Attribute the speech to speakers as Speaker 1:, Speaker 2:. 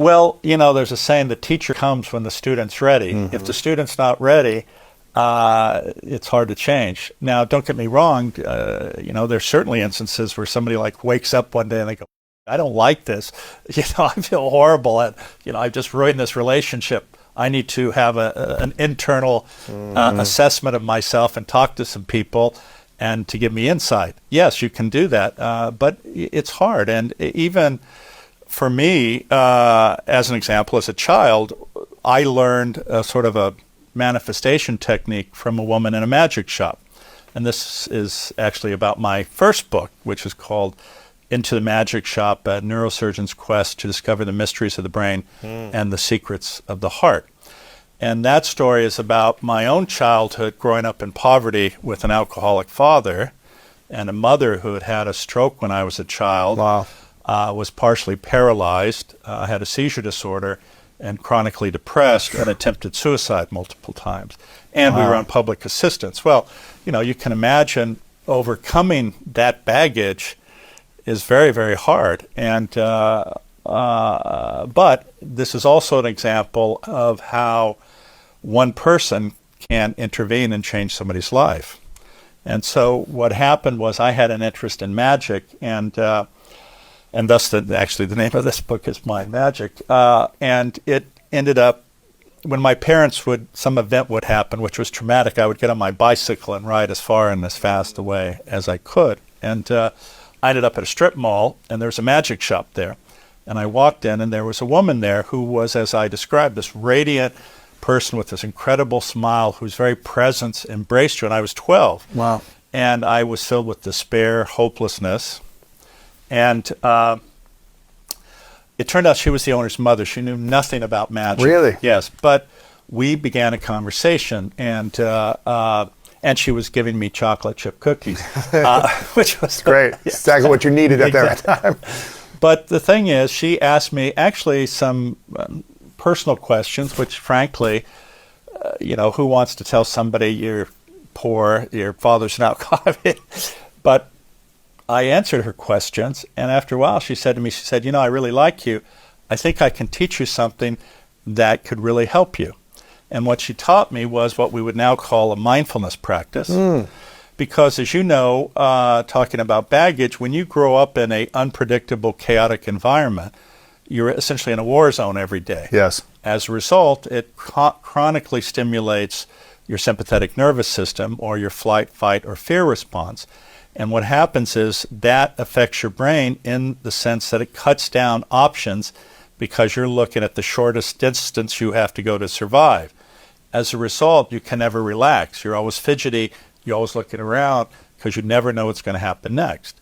Speaker 1: Well, there's a saying, the teacher comes when the student's ready.
Speaker 2: Mm-hmm.
Speaker 1: If the student's not ready, it's hard to change. Now, don't get me wrong. There's certainly instances where somebody wakes up one day and they go, I don't like this. I feel horrible at, I've just ruined this relationship. I need to have an internal assessment of myself and talk to some people and to give me insight. Yes, you can do that, but it's hard. And even for me, as an example, as a child, I learned a sort of a manifestation technique from a woman in a magic shop. And this is actually about my first book, which is called Into the Magic Shop, a neurosurgeon's quest to discover the mysteries of the brain and the secrets of the heart. And that story is about my own childhood growing up in poverty with an alcoholic father and a mother who had had a stroke when I was a child.
Speaker 2: Wow.
Speaker 1: Was partially paralyzed, had a seizure disorder, and chronically depressed, and attempted suicide multiple times. And we were on public assistance. Well, you can imagine overcoming that baggage is very, very hard. And but this is also an example of how one person can intervene and change somebody's life. And so what happened was I had an interest in magic, and thus actually the name of this book is Mind Magic. And it ended up, when my parents some event would happen, which was traumatic, I would get on my bicycle and ride as far and as fast away as I could. And I ended up at a strip mall, and there was a magic shop there. And I walked in, and there was a woman there who was, as I described, this radiant person with this incredible smile whose very presence embraced you. And I was 12.
Speaker 2: Wow.
Speaker 1: And I was filled with despair, hopelessness. And it turned out she was the owner's mother. She knew nothing about magic.
Speaker 2: Really?
Speaker 1: Yes. But we began a conversation, and she was giving me chocolate chip cookies, which was
Speaker 2: great. Exactly what you needed at that time.
Speaker 1: But the thing is, she asked me actually some personal questions, which frankly, who wants to tell somebody you're poor, your father's an alcoholic? But I answered her questions, and after a while she said to me, I really like you. I think I can teach you something that could really help you. And what she taught me was what we would now call a mindfulness practice. Because as you know, talking about baggage, when you grow up in an unpredictable, chaotic environment, you're essentially in a war zone every day.
Speaker 2: Yes.
Speaker 1: As a result, it chronically stimulates your sympathetic nervous system or your flight, fight, or fear response. And what happens is that affects your brain in the sense that it cuts down options because you're looking at the shortest distance you have to go to survive. As a result, you can never relax. You're always fidgety. You're always looking around because you never know what's going to happen next.